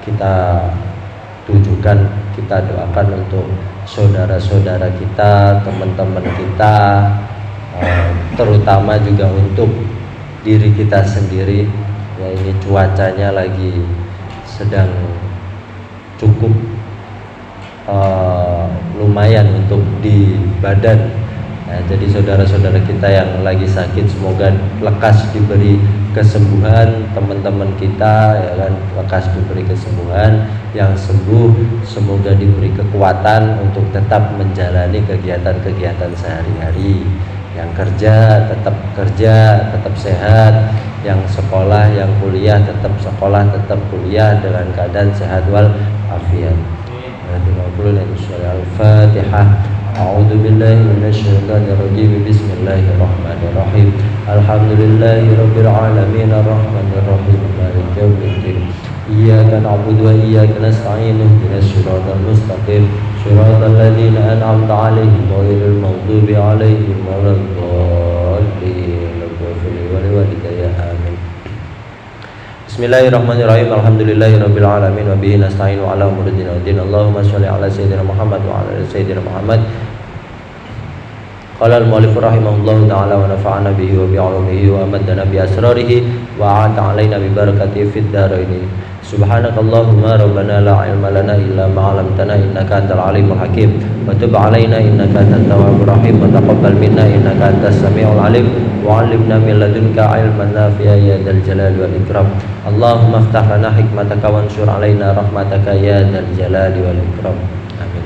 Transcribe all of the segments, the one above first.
kita tujukan, kita doakan untuk saudara-saudara kita, teman-teman kita, terutama juga untuk diri kita sendiri. Ya, ini cuacanya lagi sedang cukup lumayan untuk di badan. Nah, jadi saudara-saudara kita yang lagi sakit semoga lekas diberi kesembuhan, teman-teman kita ya kan lekas diberi kesembuhan, yang sembuh semoga diberi kekuatan untuk tetap menjalani kegiatan-kegiatan sehari-hari. Yang kerja, tetap sehat, yang sekolah, yang kuliah tetap sekolah, tetap kuliah dengan keadaan sehat wal afiat. Al-Fatihah. A'udzu billahi minasyaitonir rajim. Bismillahirrahmanirrahim. Alhamdulillahirabbil alamin arrahmanir rahim maliki yaumiddin. Iyyaka na'budu wa iyyaka nasta'in ihdinas siratal mustaqim siratal ladzina an'amta 'alaihim ghairil maghdubi 'alaihim waladdallin. Amin. Bismillahirrahmanirrahim. Alhamdulillahirabbil alamin wa bihi nasta'inu 'ala umuri din wa din. Allahumma shalli 'ala sayyidina Muhammad wa 'ala ali sayyidina Muhammad. Qala al-mu'allif rahimahullahu ta'ala wa nafa'ana bihi wa bi'ulumihi wa amaddana bi asrarihi wa 'ata 'alaina bi barakatihi fid dharain. Subhanakallahumma rabbana la 'ilma lana illa ma 'allamtana innaka antal alimul hakim wa tub 'alaina innaka antat tawwabur rahim wa taqabbal minna innaka antas samiul alim wa 'allimna min ladunka 'ilman nafi'a ya dzal jalali wal ikram. Allahumma iftah lana hikmataka wansur 'alaina rahmataka ya dzal jalali wal ikram. Amin.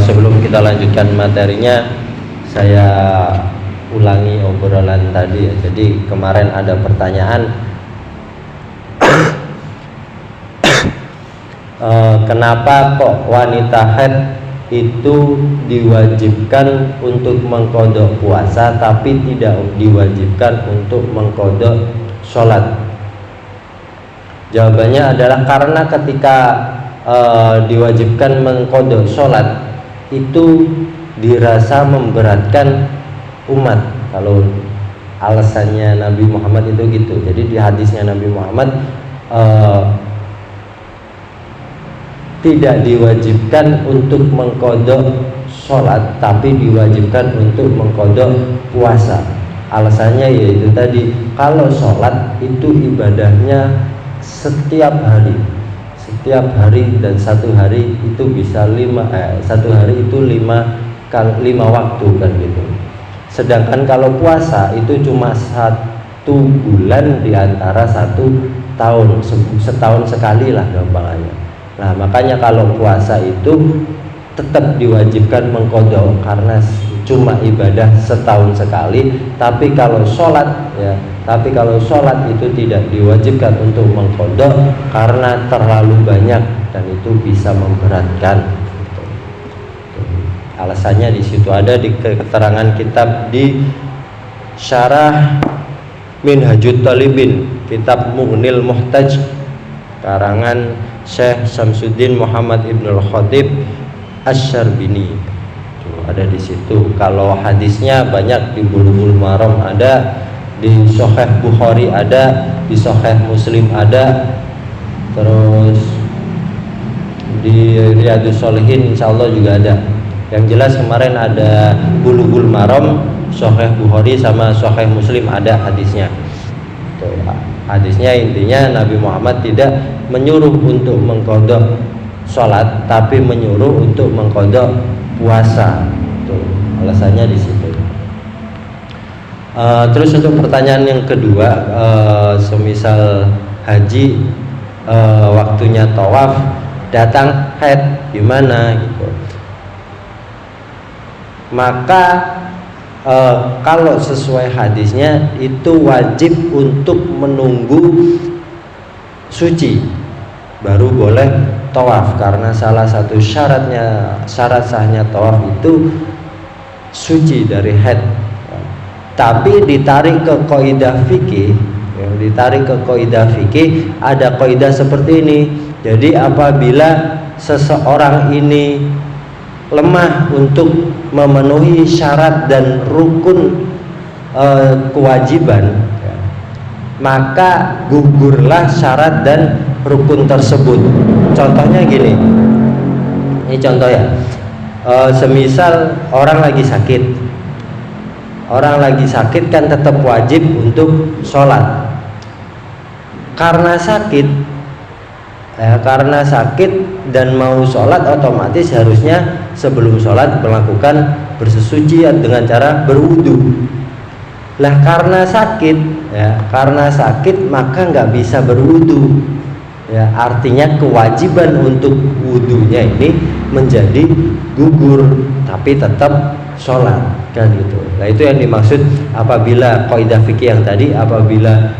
Sebelum kita lanjutkan materinya, saya ulangi obrolan tadi ya. Jadi kemarin ada pertanyaan kenapa kok wanita haid itu diwajibkan untuk mengqadha puasa tapi tidak diwajibkan untuk mengqadha sholat? Jawabannya adalah karena ketika diwajibkan mengqadha sholat itu dirasa memberatkan umat. Kalau alasannya Nabi Muhammad itu gitu. Jadi di hadisnya Nabi Muhammad tidak diwajibkan untuk mengqadha sholat tapi diwajibkan untuk mengqadha puasa. Alasannya yaitu tadi, kalau sholat itu ibadahnya setiap hari dan satu hari itu bisa satu hari itu lima waktu kan gitu. Sedangkan kalau puasa itu cuma 1 bulan di antara 1 tahun, setahun sekali lah gampangannya. Nah makanya kalau puasa itu tetap diwajibkan mengqadha karena cuma ibadah setahun sekali. Tapi kalau sholat itu tidak diwajibkan untuk mengqadha karena terlalu banyak dan itu bisa memberatkan. Alasannya di situ ada di keterangan kitab di Syarah Minhajut Talibin, kitab Mughnil Muhtaj karangan Syekh Samsuddin Muhammad Ibnul Khatib Asy-Syarbini. Ada di situ. Kalau hadisnya banyak, di Bulughul Maram ada, di Sahih Bukhari ada, di Sahih Muslim ada, terus di Riyadhus Shalihin insyaallah juga ada. Yang jelas kemarin ada Bulughul Maram, Sahih Bukhari sama Sahih Muslim ada hadisnya. Hadisnya intinya Nabi Muhammad tidak menyuruh untuk mengqadha sholat tapi menyuruh untuk mengqadha puasa. Tuh, alasannya di situ. Terus untuk pertanyaan yang kedua, semisal haji waktunya tawaf datang haid gimana gitu. Maka kalau sesuai hadisnya itu wajib untuk menunggu suci baru boleh tawaf, karena salah satu syarat sahnya tawaf itu suci dari haid. Tapi ditarik ke kaidah fikih, ada kaidah seperti ini. Jadi apabila seseorang ini lemah untuk memenuhi syarat dan rukun kewajiban, maka gugurlah syarat dan rukun tersebut. Contohnya gini, ini contoh ya. Semisal orang lagi sakit kan tetap wajib untuk sholat. Karena sakit dan mau sholat, otomatis harusnya sebelum sholat melakukan bersesuci dengan cara berwudu. Lah karena sakit maka nggak bisa berwudu. Ya, artinya kewajiban untuk wudunya ini menjadi gugur, tapi tetap sholat kan gitu. Nah itu yang dimaksud apabila kaidah fikih yang tadi, apabila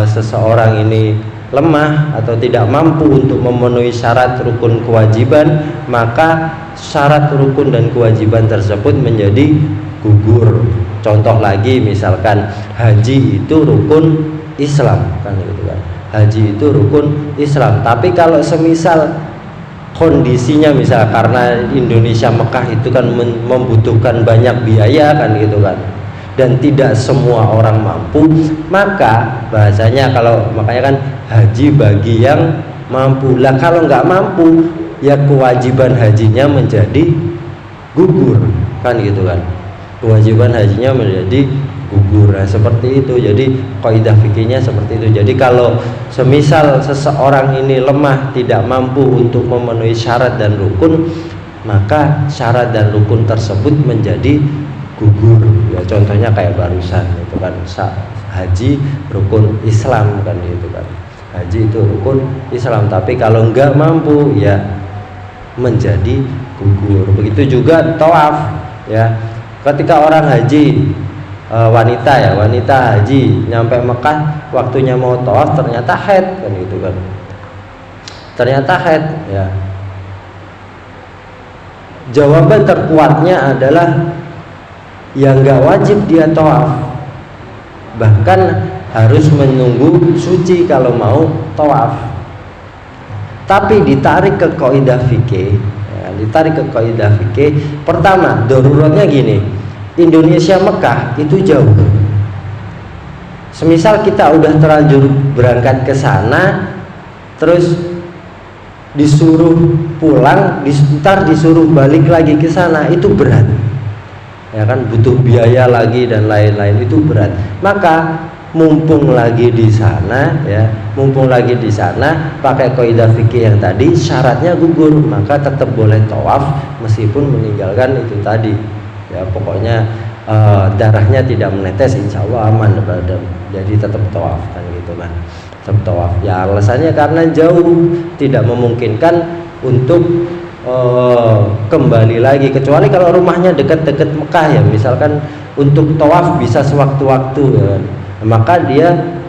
seseorang ini lemah atau tidak mampu untuk memenuhi syarat rukun kewajiban, maka syarat rukun dan kewajiban tersebut menjadi gugur. Contoh lagi, misalkan haji itu rukun Islam kan gitu kan. Haji itu rukun Islam. Tapi kalau semisal kondisinya misal karena Indonesia Mekah itu kan membutuhkan banyak biaya kan gitu kan, dan tidak semua orang mampu, maka bahasanya makanya kan haji bagi yang mampu. Lah kalau nggak mampu, ya kewajiban hajinya menjadi gugur kan gitu kan. Kewajiban hajinya menjadi gugur. Nah, seperti itu. Jadi kaidah fikihnya seperti itu. Jadi kalau semisal seseorang ini lemah, tidak mampu untuk memenuhi syarat dan rukun, maka syarat dan rukun tersebut menjadi gugur. Ya contohnya kayak barusan itu kan, haji rukun Islam kan gitu kan. Haji itu rukun Islam, tapi kalau enggak mampu ya menjadi gugur. Begitu juga tawaf ya. Ketika orang haji, wanita haji nyampe Mekah, waktunya mau tawaf ternyata haid kan gitu kan. Ternyata haid ya. Jawaban terkuatnya adalah yang nggak wajib dia tawaf, bahkan harus menunggu suci kalau mau tawaf. Tapi ditarik ke kaidah fikih, pertama daruratnya gini, Indonesia Mekah itu jauh. Semisal kita udah terlanjur berangkat ke sana, terus disuruh pulang, ntar disuruh balik lagi ke sana, itu berat. Ya kan, butuh biaya lagi dan lain-lain, itu berat. Maka mumpung lagi di sana, pakai kaidah fikih yang tadi, syaratnya gugur, maka tetap boleh tawaf meskipun meninggalkan itu tadi. Ya pokoknya darahnya tidak menetes, insya Allah aman, jadi tetap tawaf kan gitu kan. Tetap tawaf. Ya alasannya karena jauh, tidak memungkinkan untuk kembali lagi, kecuali kalau rumahnya dekat-dekat Mekah ya, misalkan untuk tawaf bisa sewaktu-waktu ya, maka dia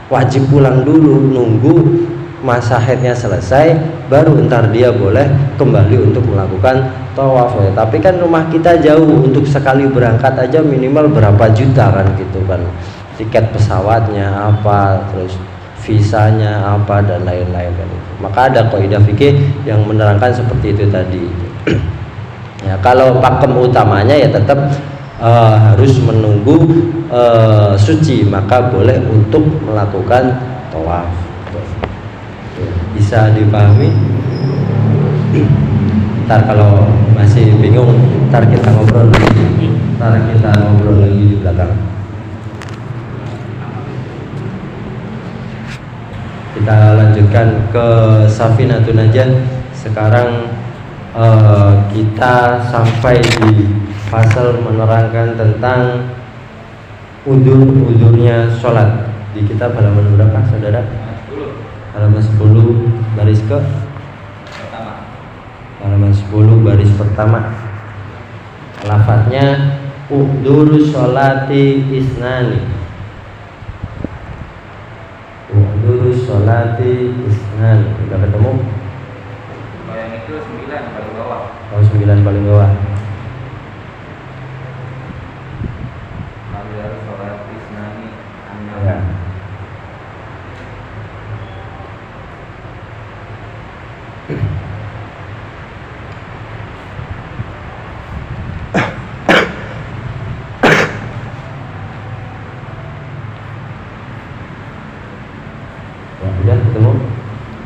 wajib pulang dulu, nunggu masa haidnya selesai, baru ntar dia boleh kembali untuk melakukan tawaf ya. Tapi kan rumah kita jauh, untuk sekali berangkat aja minimal berapa juta kan gitu kan, tiket pesawatnya apa, terus visanya apa dan lain-lain kan itu. Maka ada kaidah fikih yang menerangkan seperti itu tadi. Ya kalau pakem utamanya ya tetap harus menunggu suci, maka boleh untuk melakukan tawaf. Bisa dipahami? Ntar kalau masih bingung, ntar kita ngobrol lagi di belakang. Kita lanjutkan ke Safinatun Najah. Sekarang kita sampai di pasal menerangkan tentang udurnya sholat. Di kitab halaman berapa saudara? Halaman 10 baris ke pertama. Halaman 10 baris pertama. Lafadznya udurus sholati isnani. Udurus sholati isnani. Udah ketemu? Yang itu 9 paling bawah. Oh 9 paling bawah. Udurus sholati isnani. Ya. Udah ketemu?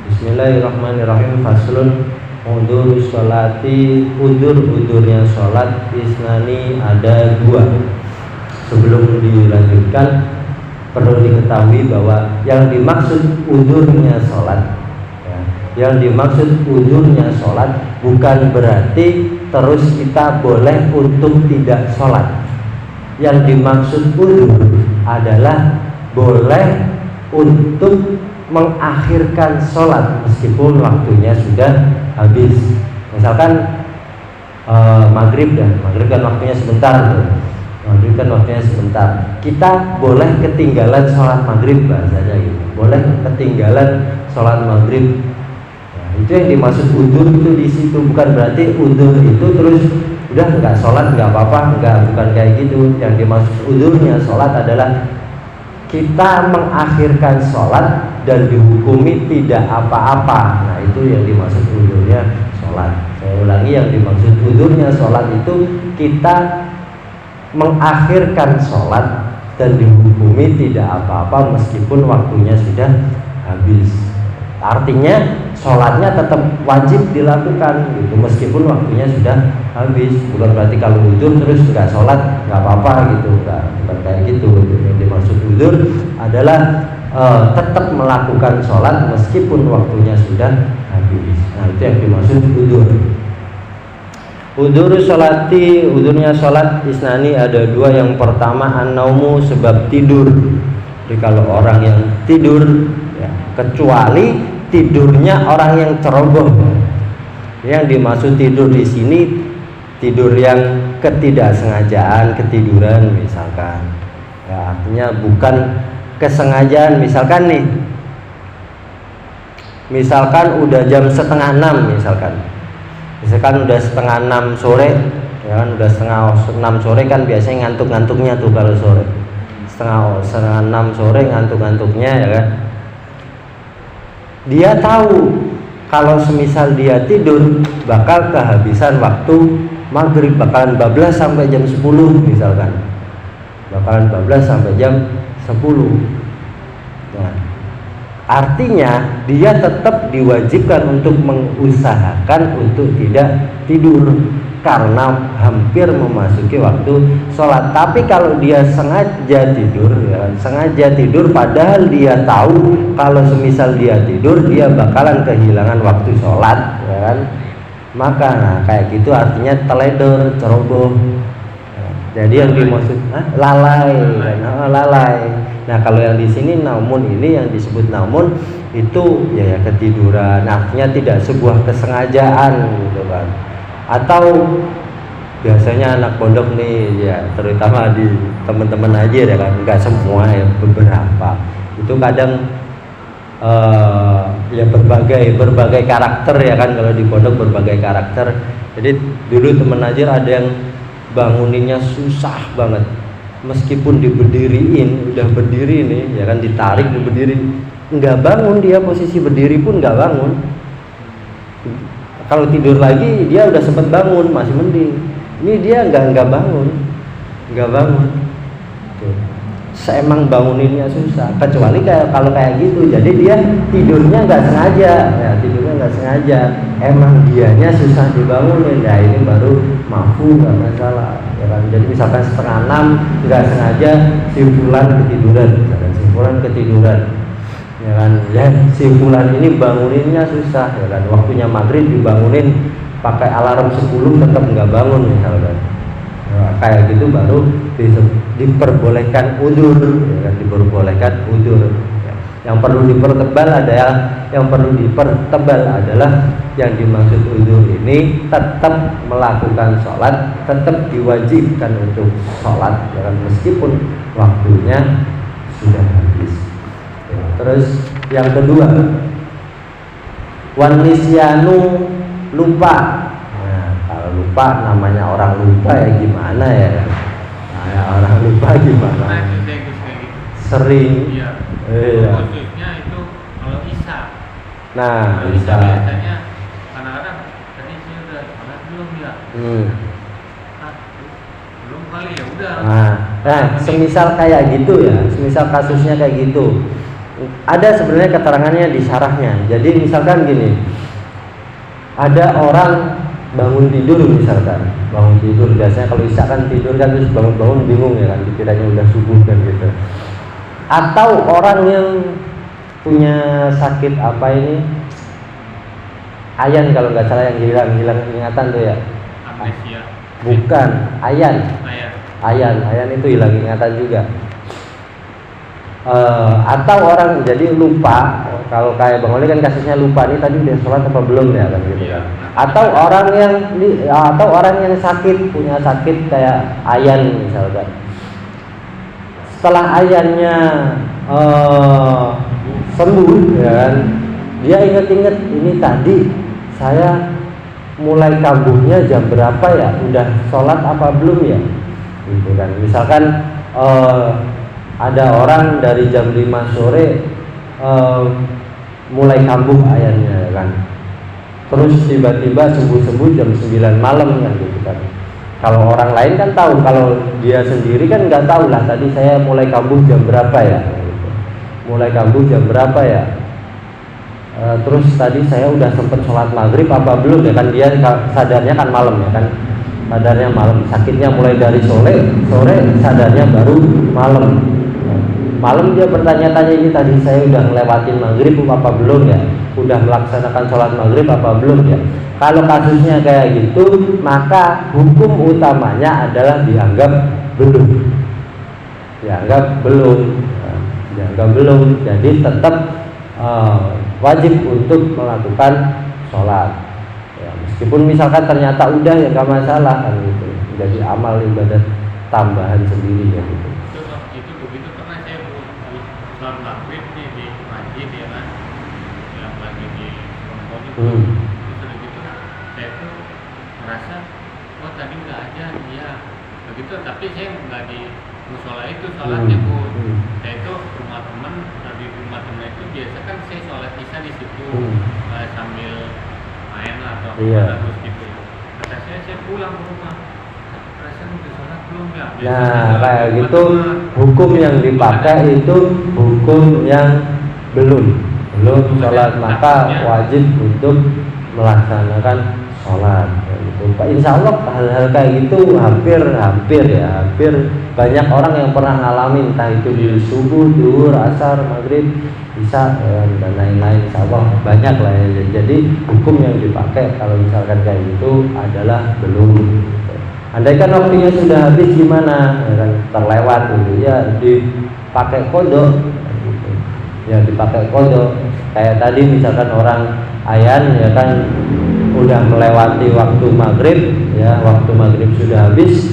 Bismillahirrahmanirrahim. Faslun udur sholati, udur-udurnya sholat isnani ada 2. Sebelum dilanjutkan perlu diketahui bahwa yang dimaksud udurnya sholat, yang dimaksud udurnya sholat bukan berarti terus kita boleh untuk tidak sholat. Yang dimaksud udur adalah boleh untuk mengakhirkan sholat meskipun waktunya sudah habis. Misalkan maghrib kan waktunya sebentar tuh. Maghrib kan waktunya sebentar. Kita boleh ketinggalan sholat maghrib bahasanya gitu. Boleh ketinggalan sholat maghrib. Nah, itu yang dimaksud udur itu di situ. Bukan berarti udur itu terus udah nggak sholat nggak apa-apa, bukan kayak gitu. Yang dimaksud udurnya sholat adalah kita mengakhirkan sholat dan dihukumi tidak apa-apa. Nah itu yang dimaksud udurnya sholat. Saya ulangi, yang dimaksud udurnya sholat itu kita mengakhirkan sholat dan dihukumi tidak apa-apa meskipun waktunya sudah habis. Artinya sholatnya tetap wajib dilakukan gitu, meskipun waktunya sudah habis. Bukan berarti kalau udur terus nggak sholat nggak apa-apa gitu, bukan kayak gitu. Yang dimaksud udur adalah tetap melakukan sholat meskipun waktunya sudah habis. Nah itu yang dimaksud udur. Udur sholati, udurnya sholat isnani ada 2. Yang pertama an-naumu, sebab tidur. Jadi kalau orang yang tidur ya, kecuali tidurnya orang yang ceroboh. Yang dimaksud tidur di sini tidur yang ketidaksengajaan, ketiduran misalkan. Ya, artinya bukan kesengajaan. Misalkan udah jam 5:30 misalkan udah 5:30 sore, ya kan, udah 5:30 sore kan biasanya ngantuk-ngantuknya tuh kalau sore. 5:30 sore ngantuk-ngantuknya ya kan. Dia tahu kalau semisal dia tidur bakal kehabisan waktu maghrib, bakalan bablas sampai jam 10 misalkan. Bakalan bablas sampai jam 10. Nah, artinya dia tetap diwajibkan untuk mengusahakan untuk tidak tidur karena hampir memasuki waktu sholat. Tapi kalau dia sengaja tidur padahal dia tahu kalau semisal dia tidur dia bakalan kehilangan waktu sholat, ya kan? Maka kayak gitu artinya teledor, ceroboh. Jadi yang dimaksud lalai. Nah kalau yang di sini naumun, ini yang disebut naumun itu ya ketiduran. Artinya tidak sebuah kesengajaan gitu kan. Atau biasanya anak pondok nih ya, terutama di teman-teman aja ya kan, nggak semua ya, beberapa itu kadang ya berbagai karakter ya kan. Kalau di pondok berbagai karakter. Jadi dulu teman aja ada yang banguninnya susah banget, meskipun diberdiriin, udah berdiri nih ya kan, ditarik berdiri nggak bangun, dia posisi berdiri pun nggak bangun. Kalau tidur lagi dia udah sempat bangun masih mending. Ini dia nggak bangun. Seemang banguninnya susah, kecuali kalau kayak gitu. Jadi dia tidurnya nggak sengaja, emang dianya susah dibangunin. Ya ini baru mampu, nggak masalah ya kan. Jadi misalkan 5:30 nggak sengaja si fulan ketiduran ya kan, ya si fulan ini banguninnya susah ya kan, waktunya maghrib dibangunin pakai alarm 10 tetap nggak bangun misalkan. Nah, kayak gitu baru diperbolehkan udur ya kan, ya. Yang perlu dipertebal adalah yang dimaksud udur ini tetap melakukan sholat, tetap diwajibkan untuk sholat ya kan, meskipun waktunya sudah habis. Terus yang kedua, wan nisyanu, lupa. Nah, kalau lupa namanya orang lupa ya gimana ya? Nah, orang lupa gimana? Sering. Iya. Iya. Khususnya itu kalau isya. Nah, kalau isya biasanya kadang-kadang tadi sih udah sholat belum ya? Belum kali ya udah. Nah, semisal kayak gitu ya, semisal kasusnya kayak gitu. Ada sebenarnya keterangannya di syarahnya. Jadi misalkan gini, ada orang bangun tidur misalkan, bangun tidur biasanya kalau isya kan tidur kan terus bangun-bangun bingung ya kan, dikiranya udah subuh kan gitu. Atau orang yang punya sakit apa ini, ayan kalau nggak salah, yang hilang ingatan tuh ya. Amnesia. Bukan, ayan itu hilang ingatan juga. Atau orang jadi lupa, kalau kayak Bang Oli kan kasusnya lupa nih tadi udah sholat apa belum ya kan gitu. Iya. Atau orang yang sakit, punya sakit kayak ayan misalkan. Setelah ayannya sembuh ya kan, dia inget-inget ini tadi saya mulai kambuhnya jam berapa ya, udah sholat apa belum ya gitu kan. Misalkan ada orang dari jam 5 sore mulai kambuh ayannya ya kan, terus tiba-tiba sembuh jam 9 malam kan gitu kan. Kalau orang lain kan tahu, kalau dia sendiri kan nggak tahu lah tadi saya mulai kambuh jam berapa ya gitu. Mulai kambuh jam berapa ya, terus tadi saya udah sempet sholat maghrib apa belum ya kan. Dia sadarnya kan malam ya kan, sadarnya malam, sakitnya mulai dari sore sadarnya baru malam. Malam dia bertanya-tanya, ini tadi saya udah ngelewatin maghrib apa belum ya, udah melaksanakan sholat maghrib apa belum ya. Kalau kasusnya kayak gitu, maka hukum utamanya adalah dianggap belum. Jadi tetap wajib untuk melakukan sholat ya, meskipun misalkan ternyata udah ya nggak masalah kan gitu, jadi amal ibadat tambahan sendiri ya gitu. Itu begitu pernah saya sholat maghrib di masjid ya kan, yang lagi di Hongkong itu. Terus begitu saya tuh merasa oh tadi nggak aja ya begitu, tapi saya nggak di musola itu sholatnya Bu. Saya itu rumah teman, di rumah teman itu biasa kan saya sholat isya di situ sambil main lah atau terus gitu. Kata saya pulang ke rumah, perasaan udah sholat belum ya? Nah kayak gitu hukum yang dipakai itu hukum yang belum sholat, maka wajib untuk melaksanakan sholat. Insya Allah hal-hal kayak gitu hampir banyak orang yang pernah ngalamin, entah itu di subuh, zuhur, asar, maghrib, isya dan lain-lain. Insya Allah banyak lah ya. Jadi hukum yang dipakai kalau misalkan kayak gitu adalah belum. Andaikan waktunya sudah habis gimana, ya kan, terlewat gitu ya, dipakai kodok gitu. Ya dipakai kodok. Kayak tadi misalkan orang ayan ya kan udah melewati waktu maghrib ya, waktu maghrib sudah habis,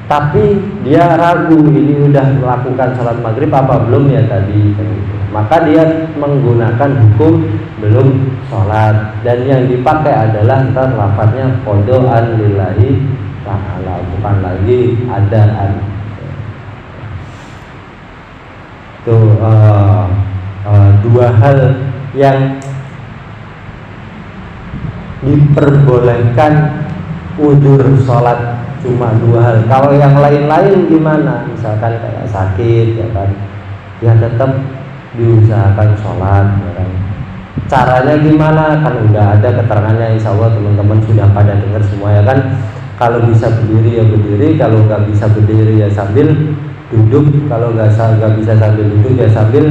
tapi dia ragu ini udah melakukan sholat maghrib apa belum ya tadi gitu. Maka dia menggunakan hukum belum sholat, dan yang dipakai adalah ntar lafadznya qada'an lillahi ta'ala, bukan lagi adaan. Itu dua hal yang diperbolehkan udzur sholat, cuma dua hal. Kalau yang lain-lain gimana? Misalkan kayak sakit ya kan, ya tetap diusahakan sholat ya kan. Caranya gimana? Kan udah ada keterangannya, insya Allah teman-teman sudah pada dengar semua ya kan. Kalau bisa berdiri ya berdiri, kalau nggak bisa berdiri ya sambil duduk, kalau nggak bisa sambil duduk ya sambil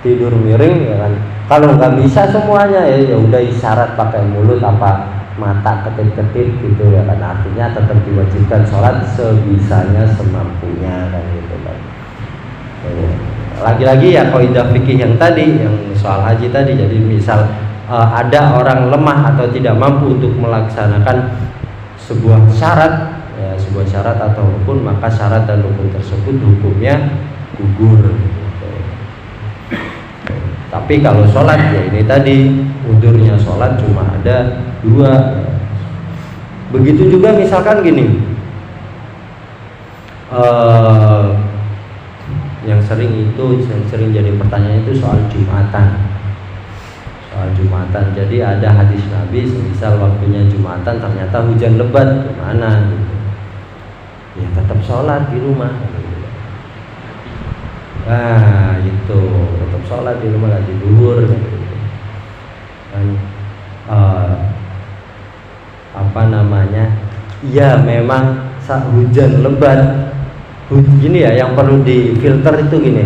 tidur miring ya kan. Kalau nggak bisa semuanya ya udah isyarat pakai mulut apa mata ketip-ketip gitu ya kan. Artinya tetap diwajibkan sholat sebisanya semampunya kan gitu kan. Lagi-lagi ya kaidah fikih yang tadi, yang soal haji tadi. Jadi misal ada orang lemah atau tidak mampu untuk melaksanakan sebuah syarat ya, sebuah syarat atau rukun, maka syarat dan rukun tersebut hukumnya gugur. Tapi kalau sholat ya ini tadi udzurnya sholat cuma ada dua. Begitu juga misalkan gini, yang sering jadi pertanyaan itu soal Jumatan. Jadi ada hadis Nabi, semisal waktunya Jumatan ternyata hujan lebat, gimana gitu. Ya tetap sholat di rumah. Nah itu tetap sholat di rumah lagi duhur gitu. Dan apa namanya, ya memang hujan lebat gini ya, yang perlu difilter itu gini,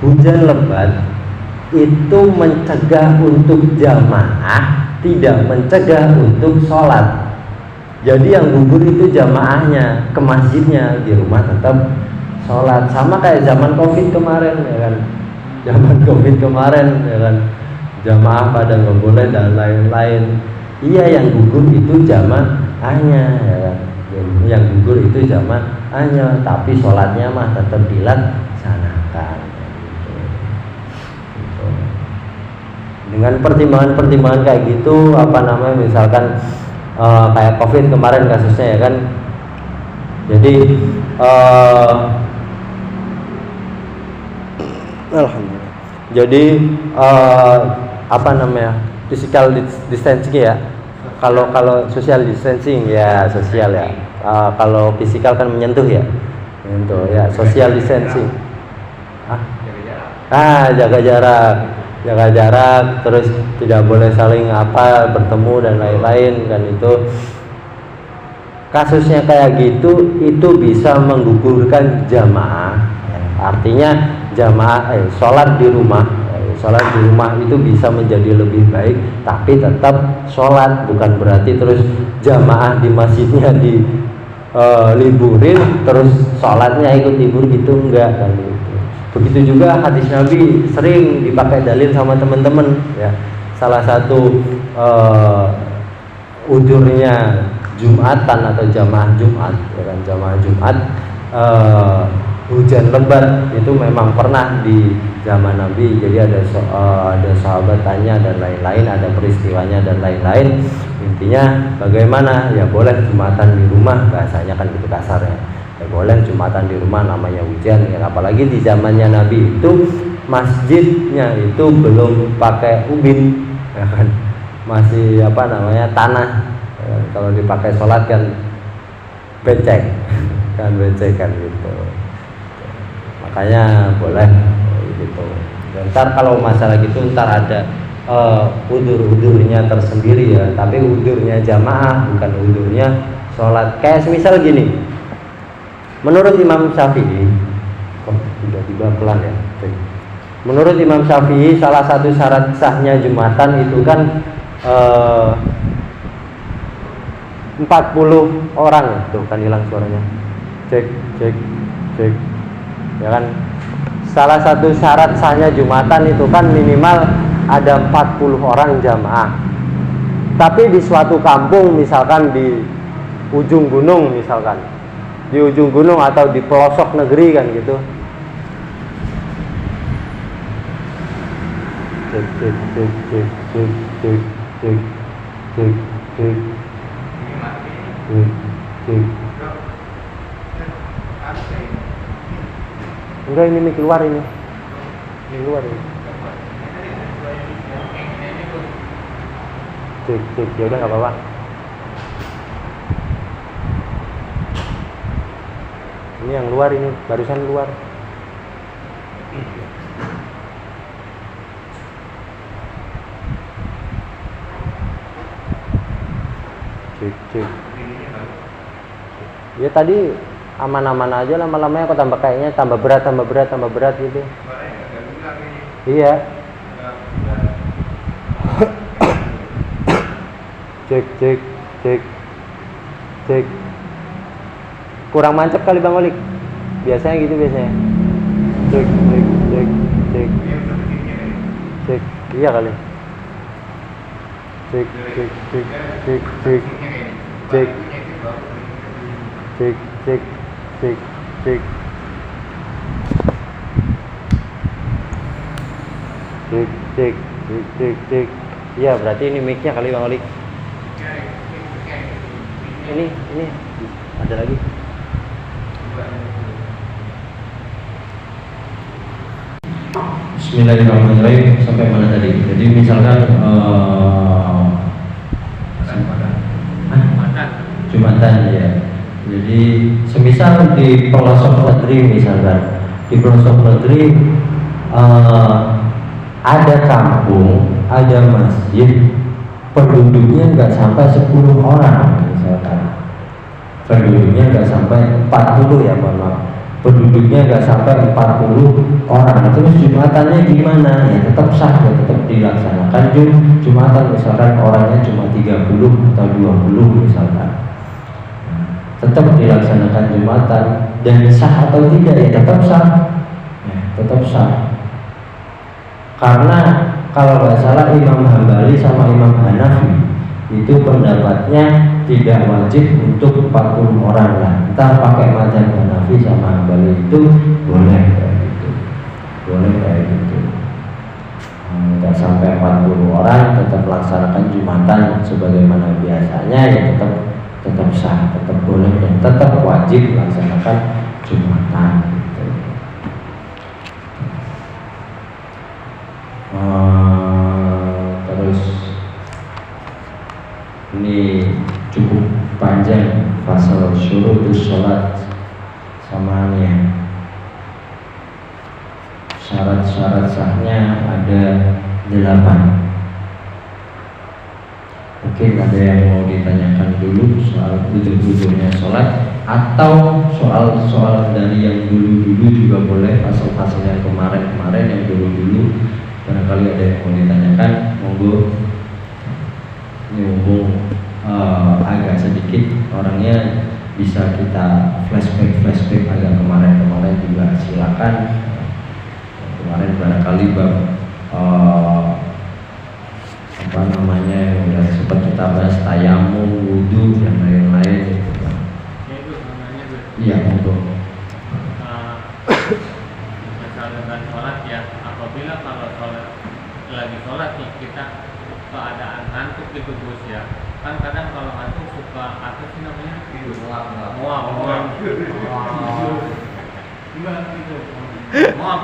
hujan lebat itu mencegah untuk jamaah, tidak mencegah untuk sholat. Jadi yang gugur itu jamaahnya, ke masjidnya, di rumah tetap sholat. Sama kayak zaman covid kemarin ya kan, zaman covid kemarin ya kan, jamaah pada nggak boleh dan lain-lain. Iya, yang gugur itu jamaahnya ya kan, yang gugur itu jamaahnya, tapi sholatnya mah tetap dilaksanakan. Dengan pertimbangan-pertimbangan kayak gitu, apa namanya, misalkan kayak covid kemarin kasusnya ya kan, jadi alhamdulillah, jadi apa namanya, physical distancing ya, kalau social distancing ya sosial ya, kalau physical kan menyentuh ya, menyentuh ya, social distancing, jaga jarak, terus tidak boleh saling bertemu dan lain-lain kan. Itu kasusnya kayak gitu, itu bisa menggugurkan jamaah ya. Artinya jamaah sholat di rumah itu bisa menjadi lebih baik, tapi tetap sholat, bukan berarti terus jamaah di masjidnya di liburin terus sholatnya ikut libur gitu, enggak kan gitu. Begitu juga hadis Nabi sering dipakai dalil sama teman-teman ya. Salah satu udurnya Jumatan atau jamaah Jumat ya kan, jamaah Jumat hujan lebat itu memang pernah di zaman Nabi. Jadi ada sahabat tanya dan lain-lain, ada peristiwanya dan lain-lain. Intinya bagaimana ya, boleh Jumatan di rumah, bahasanya kan gitu kasarnya. Ya boleh Jumatan di rumah, namanya hujan ya. Apalagi di zamannya Nabi itu masjidnya itu belum pakai ubin ya kan, masih apa namanya, tanah ya, kalau dipakai sholat kan becek kan, becek kan gitu. Makanya boleh gitu. Dan ntar kalau masalah gitu ntar ada udur-udurnya tersendiri ya, tapi udurnya jamaah bukan udurnya sholat. Kayak semisal gini, menurut Imam Syafi'i, tiba-tiba pelan ya. Menurut Imam Syafi'i, salah satu syarat sahnya Jumatan itu kan 40 orang. Tuh kan hilang suaranya. Cek ya kan. Salah satu syarat sahnya Jumatan itu kan minimal ada 40 orang jamaah. Tapi di suatu kampung, misalkan di ujung gunung, misalkan di ujung gunung atau di pelosok negeri kan gitu, enggak, ini keluar, ini keluar ini. Cek ya udah nggak apa-apa. Ini yang luar, ini barusan luar. Cek. Ya tadi aman-aman aja, lama-lamanya kok tambah kayaknya tambah berat gitu. Iya. Cek. Kurang mancep kali Bang Olik. Biasanya gitu biasanya. Cek. Iya kali. Cek. Iya, berarti ini mic-nya kali Bang Olik. Ini ada lagi. Bismillahirrahmanirrahim. Sampai mana tadi? Jadi misalkan Jumatan ya. Jadi semisal di pelosok negeri misalkan di pelosok negeri ada kampung, ada masjid, penduduknya nggak sampai 10 orang misalkan, penduduknya nggak sampai 40 ya mohon maaf, penduduknya nggak sampai 40 orang, terus jumatannya gimana? Ya tetap sah, ya tetap dilaksanakan jumatan, misalkan orangnya cuma 30 atau 20 misalkan, tetap dilaksanakan jumatan. Dan sah atau tidak ya tetap sah, ya, tetap sah. Karena kalau nggak salah Imam Hambali sama Imam Hanafi itu pendapatnya tidak wajib untuk 40 orang lah. Entah pakai mazhab Hanafi sama Hambali itu boleh kayak gitu, boleh kayak gitu. Nggak sampai 40 orang tetap laksanakan jumatan sebagaimana biasanya, ya tetap sah, tetap boleh dan tetap wajib melaksanakan jumatan gitu. Terus ini cukup panjang pasal syurutus sholat sama nih ya, syarat-syarat sahnya ada 8. Mungkin ada yang mau ditanyakan dulu soal butuh-butuhnya sholat, atau soal dari yang dulu-dulu juga boleh, pasal-pasal yang kemarin-kemarin yang dulu-dulu barangkali ada yang mau ditanyakan, monggo. Ini mumpung agak sedikit orangnya, bisa kita flashback agak kemarin-kemarin juga silakan. Kemarin barangkali bab apa namanya yang udah sempat kita bahas, tayamum, wudhu dan lain-lain gitu kan. Ya itu namanya tuh. Iya, monggo. Masalah dengan sholat ya, apabila kalau lagi sholat nih kita keadaan ngantuk gitu Gus ya, kan kadang kalau ngantuk suka apa sih namanya, mual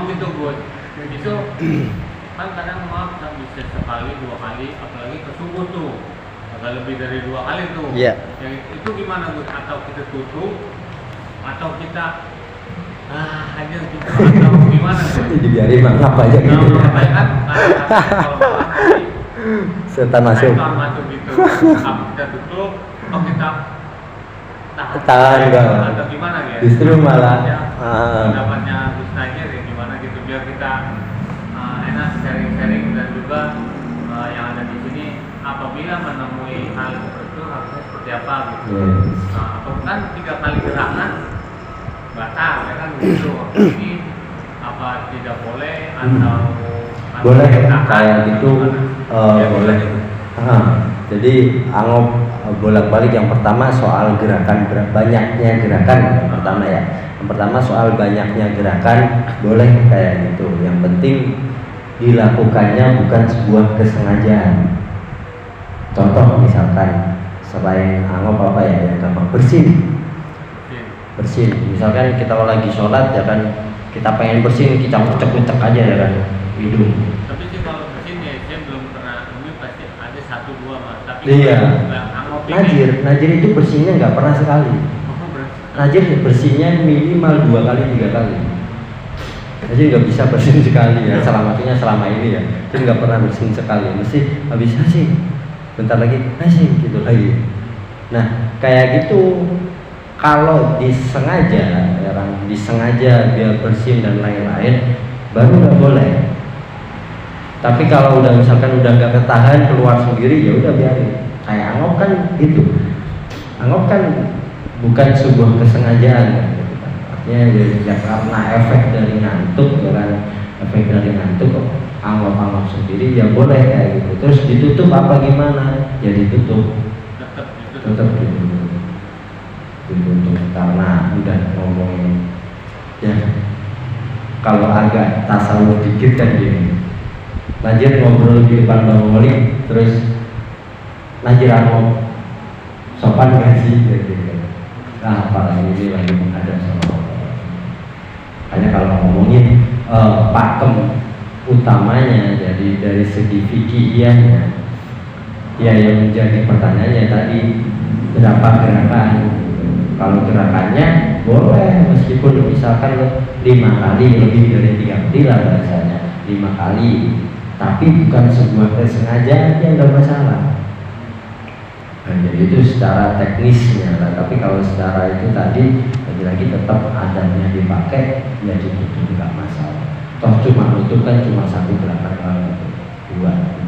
gitu Gus. Itu kan kadang maaf bisa sekali 2 kali, apalagi ke subuh tuh agak lebih dari 2 kali tuh. Iya. Itu gimana Gus? Atau kita tutup atau kita aja gitu, atau gimana Gus? Dibiarin mangap aja gitu ya. Kan kalau malam Setan masuk. setan masuk gitu. Apa kita tutup atau kita Tahan enggak? atau gimana ya? Justru malah pendapatnya Gus Najir ya gimana gitu, biar kita enak sharing-sharing, dan juga yang ada di sini apabila menemui hal seperti itu harusnya seperti apa gitu. Atau kan 3 kali gerakan batal ya kan gitu. Ini apa tidak boleh atau boleh kayak gitu, ya, boleh. Jadi anggap bolak-balik. Yang pertama soal gerakan, banyaknya gerakan yang pertama ya. Yang pertama soal banyaknya gerakan, boleh kayak gitu. Yang penting dilakukannya bukan sebuah kesengajaan. Contoh misalkan selain anggap apa ya, yang gampang bersin. Misalkan kita lagi sholat ya kan, kita pengen bersin, kita kucek-kucek aja ya kan hidung. Tapi sih kalau bersin ya saya belum pernah, ini pasti ada 1-2 mas. Tapi Iya. Najir itu bersihnya nggak pernah sekali. Najir bersihnya minimal 2 kali 3 kali. Najir nggak bisa bersin sekali ya, selama ini ya. Jadi nggak pernah bersin sekali. Mesti habis sih, bentar lagi sih gitu lagi. Nah kayak gitu, kalau disengaja biar bersin dan lain-lain, baru nggak boleh. Tapi kalau udah misalkan udah nggak ketahan keluar sendiri, ya udah biarin. Kayak angop kan gitu. Angop kan bukan sebuah kesengajaan kan, gitu kan. Artinya ya karena efek dari ngantuk ya kan, efek dari ngantuk angop sendiri ya boleh kayak gitu. Terus ditutup apa gimana? Ya ditutup. Tetap ditutup karena udah ngomongin ya. Kalau agak tasawuf dikit kan gini, Najir ngobrol di depan Bang Wali, terus Najir angop, sopan gak sih? Gitu. Nah, apalagi ini lagi menghadap sama Allah. Hanya kalau ngomongin pakem utamanya, jadi dari segi fikihiyahnya, ya yang menjadi pertanyaannya tadi berapa gerakan? Kalau gerakannya boleh, meskipun misalkan 5 kali lebih dari 3 kali lah bahasanya, 5 kali, tapi bukan sebuah kesengajaan yang nggak masalah. Nah, jadi itu secara teknisnya lah. Tapi kalau secara itu tadi lagi-lagi tetap adabnya dipakai, ya itu nggak masalah. Toh cuma nutup kan cuma satu gerakan,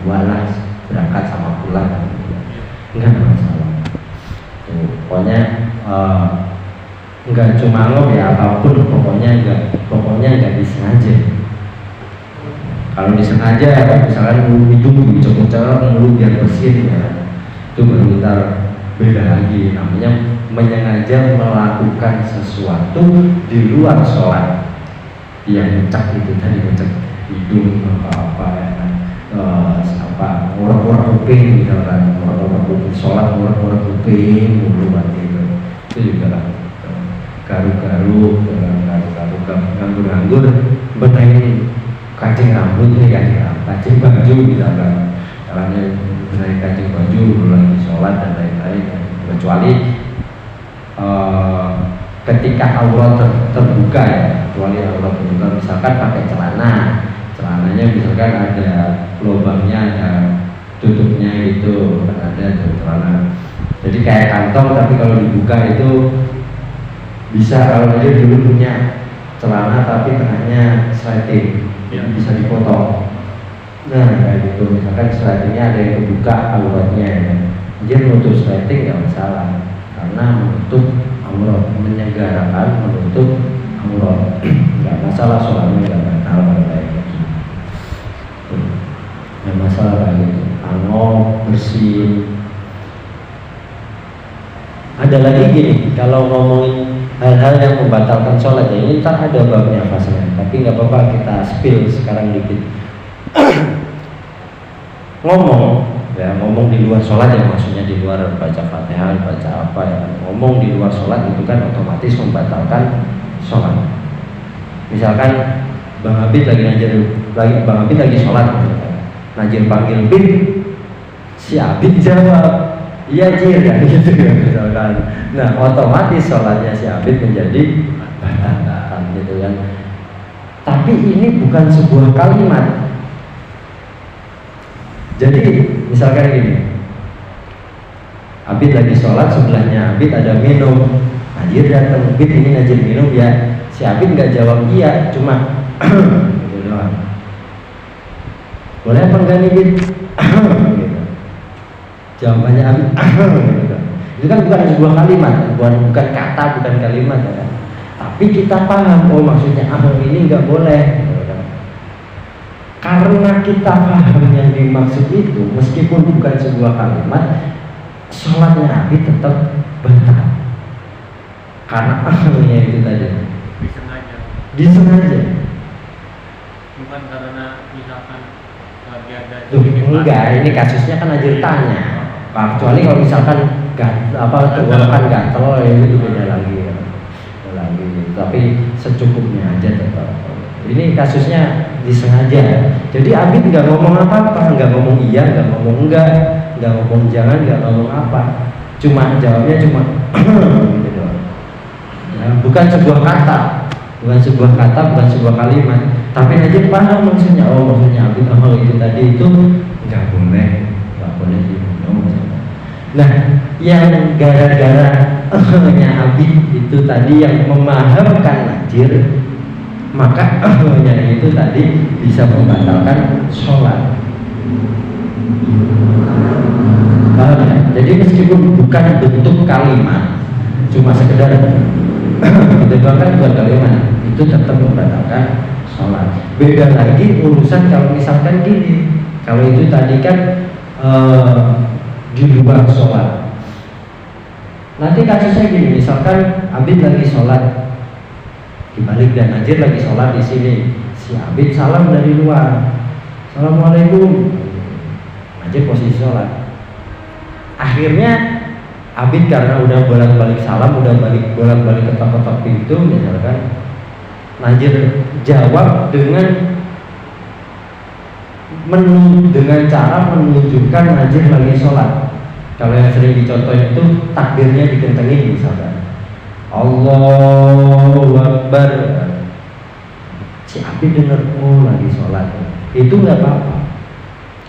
dua lah, berangkat sama pulang, nggak masalah. Tuh, pokoknya nggak cuma lo ya, apapun pokoknya nggak disengaja. Kalau disengaja, misalkan itu dicocok-cocok mulu biar bersih ya, itu baru kita beda lagi. Namanya menyengaja melakukan sesuatu di luar sholat. Yang ngecek itu tadi, ngecek hidung apa ya kan, orang-orang kuping misalkan, orang-orang kuping sholat, orang-orang kuping mulu itu juga lah. Garu-garu, nganggur-nganggur, benahin kancing rambut nih, kancing baju misalkan, caranya benahin kancing baju, lagi sholat dan lain-lain. Kecuali ketika aurat terbuka ya, kecuali aurat terbuka, misalkan pakai celananya misalkan ada lubangnya, ada tutupnya gitu, kan ada celana. Jadi kayak kantong, tapi kalau dibuka itu bisa. Kalau dia dulu punya celana tapi tengahnya sliding, ya, bisa dipotong. Nah kayak gitu, misalkan slidingnya ada yang kebuka auratnya ya. Dia menutup sliding nggak masalah, karena menutup aurat, menyegarakan menutup aurat, nggak masalah, soalnya nggak batal kayak gitu. Nggak masalah kayak gitu, angop, bersih. Ada lagi gini, kalau ngomongin hal-hal yang membatalkan sholat ya, ini ntar ada babnya pasalnya, tapi nggak apa-apa kita spill sekarang dikit. Ngomong di luar sholat ya, maksudnya di luar baca fatihah, baca apa ya, ngomong di luar sholat itu kan otomatis membatalkan sholat. Misalkan Bang Abid lagi sholat, Najir panggil Bid, si Abid jawab iya Jir, kan gitu ya misalkan. Nah otomatis sholatnya si Abid menjadi batal gitu kan. Tapi ini bukan sebuah kalimat. Jadi misalkan gini, Abid lagi sholat, sebelahnya Abid ada minum, Najir datang, Bid ini Najir minum ya. Si Abid nggak jawab iya, cuma gitu doang. Boleh apa enggak nih Bid? Gitu. Jawabannya Abid gitu. Itu kan bukan sebuah kalimat, bukan kata, bukan kalimat ya. Tapi kita paham, oh maksudnya ini nggak boleh. Karena kita paham yang dimaksud itu, meskipun bukan sebuah kalimat, sholatnya Abid tetap batal. Karena itu tadi disengaja. Bukan karena misalkan lagi ada. Enggak, ini kasusnya kan Najir tanya. Kecuali kalau misalkan tenggorokan gatel ya itu beda lagi ya. Tapi secukupnya aja tetap. Ini kasusnya disengaja. Jadi Abid nggak ngomong apa-apa, nggak ngomong iya, nggak ngomong enggak, nggak ngomong jangan, nggak ngomong apa. Cuma jawabnya cuma gitu. Ya, bukan sebuah kata, bukan sebuah kalimat. Tapi aja paham maksudnya. Oh maksudnya Abid itu tadi itu nggak boleh diminum. Nah, yang gara-gara Abid itu tadi yang memahamkan Najir, maka itu tadi bisa membatalkan sholat. Paham ya? Jadi meskipun bukan bentuk kalimat, cuma sekedar itu kan bukan kalimat, itu tetap membatalkan sholat. Beda lagi urusan kalau misalkan gini, kalau itu tadi kan di luar sholat. Nanti kasusnya gini, misalkan Abid lagi sholat dibalik dan Najir lagi sholat di sini, si Abid salam dari luar, Assalamualaikum, Najir posisi sholat. Akhirnya Abid karena udah bolak-balik salam, udah bolak-balik ketok-ketok pintu, misalkan Najir jawab dengan cara menunjukkan Najir lagi sholat. Kalau yang sering dicontohin itu takbirnya dikentengin misalkan. Allahu Akbar, si Abi dengar oh lagi sholat, itu nggak apa-apa,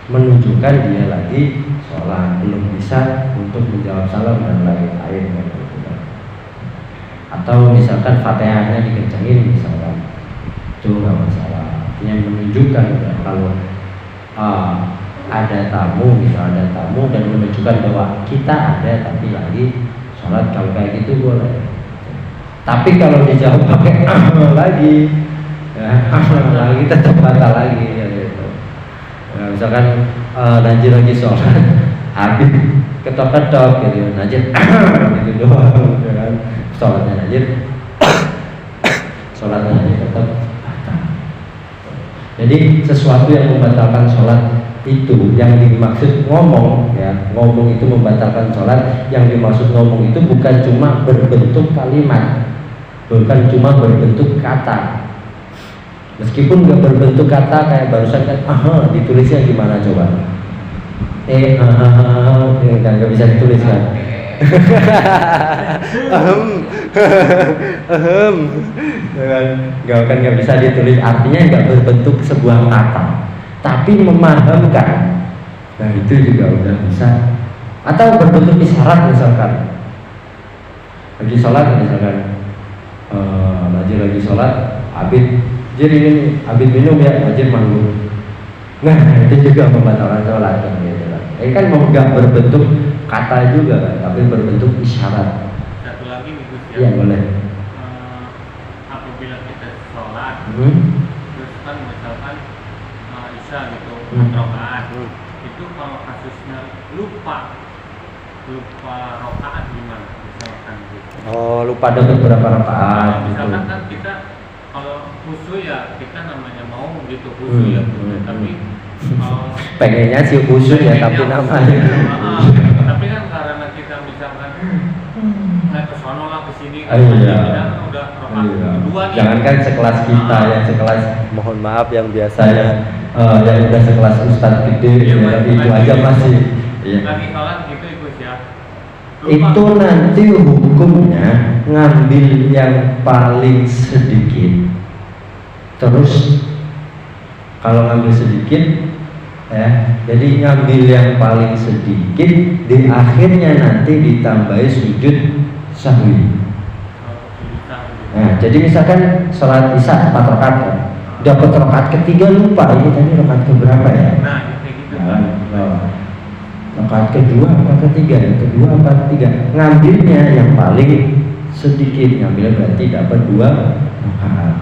menunjukkan dia lagi sholat, belum bisa untuk menjawab salam dan lain-lain. Atau misalkan Fatihahnya dikencengin misalkan, itu nggak masalah. Artinya menunjukkan kalau ada tamu, misalnya ada tamu dan menunjukkan bahwa kita ada tapi lagi sholat, kalau kayak gitu boleh. Tapi kalau dijawab pakai lagi, ya, lagi tetap batal lagi ya, gitu. Nah, misalkan Najir lagi sholat, habis ketok-ketok gitu, Najir gitu doang, ya kan? Sholatnya Najir tetap batal. Jadi sesuatu yang membatalkan sholat itu yang dimaksud ngomong, ya, ngomong itu membatalkan sholat. Yang dimaksud ngomong itu bukan cuma berbentuk kalimat, bukan cuma berbentuk kata. Meskipun nggak berbentuk kata kayak barusan kan, ditulisnya gimana coba? Kan nggak bisa ditulis kan? Nggak bisa ditulis, artinya nggak berbentuk sebuah kata, tapi memahamkan. Nah itu juga udah bisa. Atau berbentuk isyarat misalkan, lagi sholat misalkan, Najir lagi sholat, Najir ini Abid minum ya, Najir manggung. Nah itu juga membatalkan sholat kan, gitu. Ini kan nggak berbentuk kata juga kan, tapi berbentuk isyarat. Satu lagi nih Gus ya. Iya boleh. Apabila kita sholat, terus kan misalkan isya gitu, rakaat, itu kalau kasusnya lupa rakaat gimana? Misalkan gitu. Oh lupa ada beberapa rakaat. Misalkan kan kita kalau khusyuk ya kita namanya mau gitu khusyuk ya, tapi pengennya sih khusyuk ya, tapi namanya. Tapi kan karena kita misalkan ke sono lah ke sini kan, iya. kita kan udah rakaat kedua nih. Jangankan sekelas kita yang sekelas, mohon maaf yang biasanya yang udah sekelas ustadz gede, ya, itu aja masih. Iya. Lagi sholat gitu ikut ya. Itu nanti hukumnya ngambil yang paling sedikit. Terus kalau ngambil sedikit, ya, jadi ngambil yang paling sedikit, di akhirnya nanti ditambahi sujud sahwi. Nah, jadi misalkan sholat isya 4 rakaat, dapat rakaat ketiga lupa, ini tadi rakaat keberapa ya? Nah, kayak gitu. Rakaat kedua apa ketiga? Yang kedua apa ketiga? Ngambilnya yang paling sedikit, ngambil berarti dapat 2 rakaat.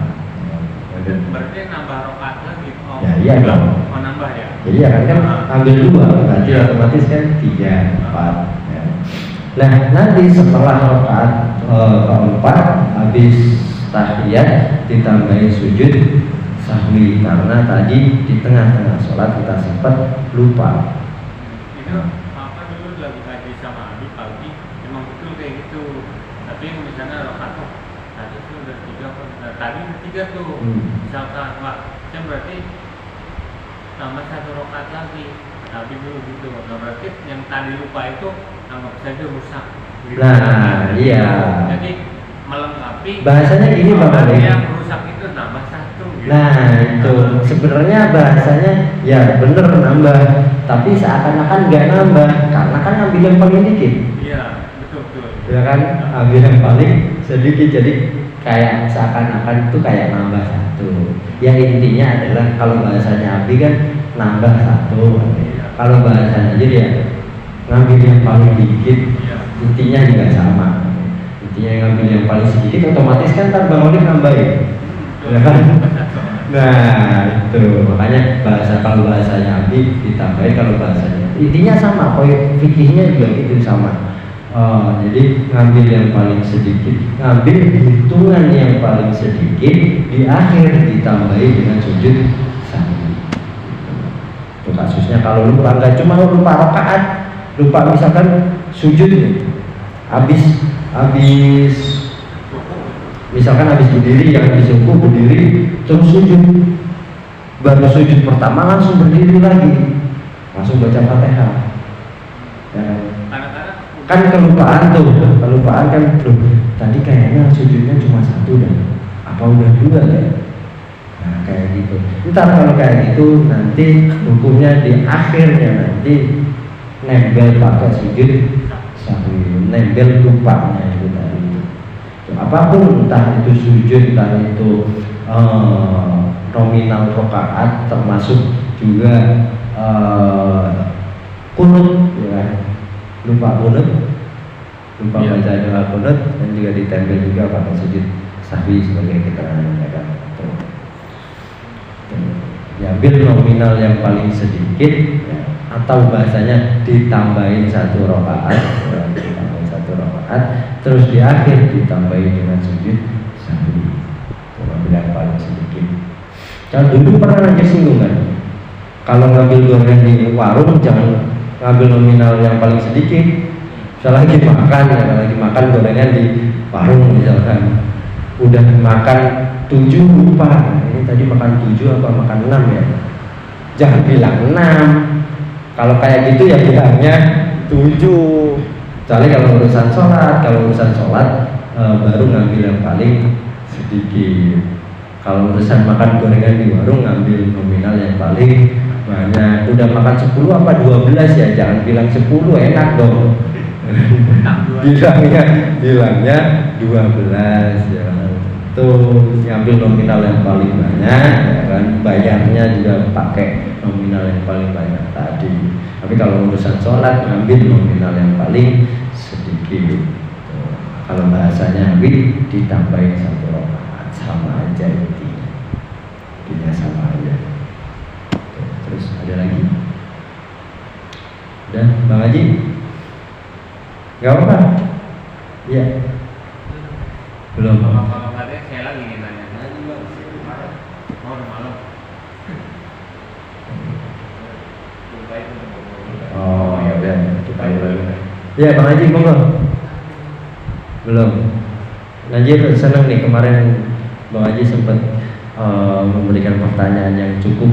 Berarti nambah rakaat lagi. Oh, Ya iya dong. Oh nambah ya. Jadi ya kan ambil 2, berarti otomatis kan 3, 4. Ya. Nah nanti setelah rakaat keempat habis tahiyat ditambahin sujud sahwi, karena tadi di tengah-tengah sholat kita sempat lupa. Itu apa dulu lagi ngaji sama Abi pagi, memang betul kayak gitu. Tapi misalnya rakaat tadi itu udah 3, tadi udah 3 tuh. Misalkan Pak, saya berarti tambah 1 rakaat lagi. Tapi dulu gitu. Nah, berarti yang tadi lupa itu anggap saja rusak. Gitu. Nah, iya. Jadi melengkapi. Bahasanya gini Bang Ali. Yang rusak itu nambah 1. Gitu. Nah itu sebenarnya bahasanya ya bener nambah, tapi seakan-akan nggak nambah karena kan ambil yang paling dikit. Iya betul. Ya kan, ambil yang paling sedikit, jadi kayak seakan-akan itu kayak nambah 1. Ya intinya adalah kalau bahasanya Abi kan nambah 1. Kalau bahasanya aja ya ngambil yang paling dikit. Intinya juga sama. Intinya ngambil yang paling sedikit, otomatis kan Bang Oli nambahin. Ya kan? Nah itu makanya kalau bahasanya Abi ditambahin, kalau bahasanya intinya sama, poin fikihnya juga gitu sama. Jadi ngambil yang paling sedikit, ngambil hitungan yang paling sedikit, di akhir ditambahi dengan sujud sahwi. Itu kasusnya kalau lupa, nggak cuma lupa rakaat, lupa misalkan sujud habis misalkan habis berdiri, jangan habis ruku berdiri terus sujud, baru sujud pertama langsung berdiri lagi, langsung baca Fatihah. Kadang-kadang kan kelupaan kan belum. Tadi kayaknya sujudnya cuma satu dah. Apa udah dua ya? Nah kayak gitu. Ntar kalau kayak gitu nanti hukumnya di akhirnya nanti nempel pakai sujud sahwi, nempel lupanya itu tadi. Apapun entah itu sujud, entah itu nominal rakaat, termasuk juga kunut, ya, lupa kunut, lupa baca doa kunut, dan juga ditempel juga pakai sujud sahwi sebagai keterangan, ya kan. Diambil nominal yang paling sedikit, ya, atau bahasanya ditambahin satu rakaat, ya, ditambahin satu rakaat, terus di akhir ditambahin dengan sujud sahwi, nominal yang paling sedikit. Kalau dulu pernah aja singgung kan, kalau ngambil gorengan di warung jangan ngambil nominal yang paling sedikit. Misalnya lagi makan gorengan di warung misalkan, udah makan 7 lupa, ini tadi makan 7 apa makan 6 ya, jangan bilang 6. Kalau kayak gitu ya bilangnya 7. Kecuali kalau urusan sholat baru ngambil yang paling sedikit. Kalau urusan makan gorengan di warung ngambil nominal yang paling banyak. Udah makan 10 apa 12 ya, jangan bilang 10, enak dong. bilangnya 12 ya. Tuh ngambil nominal yang paling banyak, ya kan, bayarnya juga pakai nominal yang paling banyak tadi. Tapi kalau urusan sholat ngambil nominal yang paling sedikit. Kalau bahasanya ditambahin satu rakaat, sama aja intinya sama aja. Terus ada lagi? Udah, Bang Haji? Gak apa-apa? Iya. Belum. Kalau ada saya lagi nih tanya. Oh, udah malam. Oh ya udah, kita lagi. Iya, Bang Haji monggo. Belum. Najib senang nih kemarin Bang Haji sempat memberikan pertanyaan yang cukup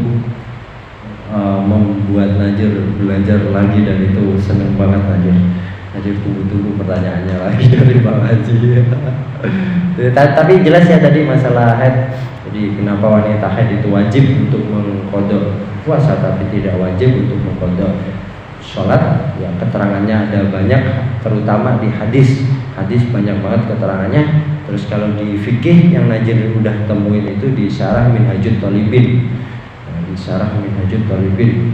membuat Najir belajar lagi, dan itu seneng banget Najir tunggu-tunggu pertanyaannya lagi dari Bang Haji. Tapi jelas ya tadi masalah haid. Jadi kenapa wanita haid itu wajib untuk mengqadha puasa tapi tidak wajib untuk mengqadha sholat? Ya keterangannya ada banyak, terutama di hadis banyak banget keterangannya. Terus kalau di fikih yang Najir udah temuin itu di Syarah Minhajut Thalibin. Di Syarah Minhajut Thalibin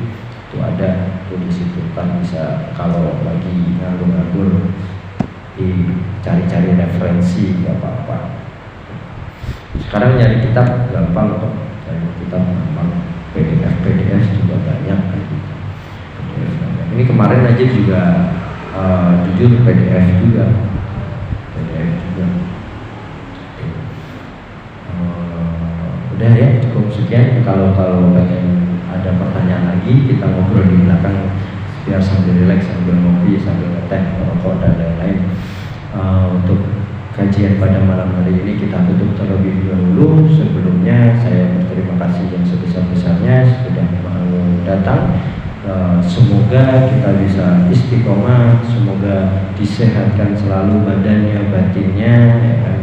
itu ada tuh di situ, kan bisa kalau lagi nganggur-nganggur dicari-cari referensi, nggak apa-apa. Sekarang nyari kitab gampang kok, cari kitab gampang, PDF juga banyak kan. Ini kemarin aja juga jujur PDF juga. Udah ya, cukup sekian. Kalau pengen ada pertanyaan lagi, kita ngobrol di belakang biar sambil relax, sambil ngopi, sambil ngeteh, merokok dan lain-lain. Untuk kajian pada malam hari ini kita tutup terlebih dahulu. Sebelumnya saya berterima kasih yang sebesar-besarnya sudah mau datang. Semoga kita bisa istiqomah, semoga disehatkan selalu badannya, batinnya, ya kan?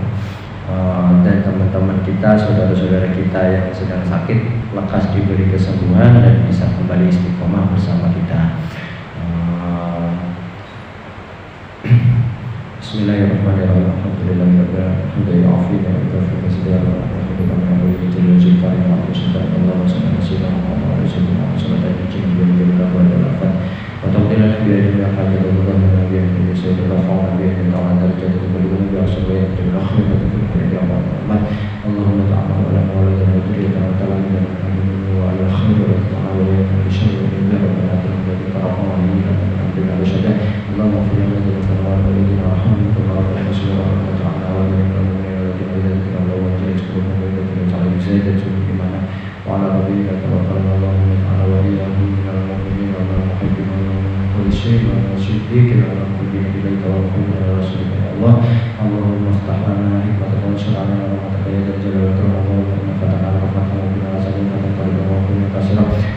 Dan teman-teman kita, saudara-saudara kita yang sedang sakit lekas diberi kesembuhan dan bisa kembali istiqomah bersama kita. Bismillahirrahmanirrahim.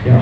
Ya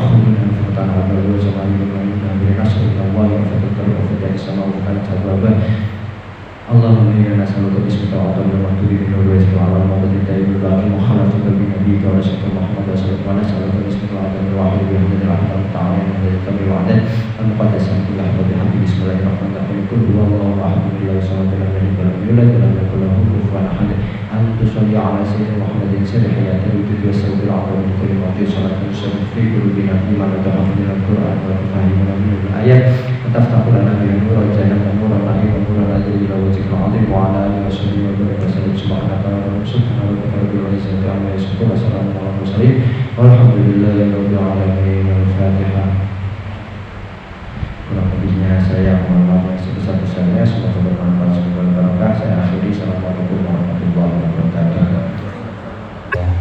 Allahumma inna nas'aluka bismika wa ta'ala wa tu'ala min nurwayka wa ala mawdati tayyibul baqi mukhalafika bi nabiyyika wa rasulika Muhammad wa sallallahu wa nas'aluka bismika wa ta'ala wa ta'ala bi hamdika wa ta'ala wa ta'ala wa ta'ala al-muqaddas billah wa bihamdi bismillahirrahmanirrahim qul huwallahu ahad allahu samad lam yalid wa lam yulad wa lam yakul lahu kufuwan ahad an tusalli ala sayyidina Muhammadin sirri hayatil wujud wa sawbil a'lam min kulli mawdi salatu fi qulubina iman wa tahfidul Qur'an wa tafahimuna min al-ayat wa taftahu lana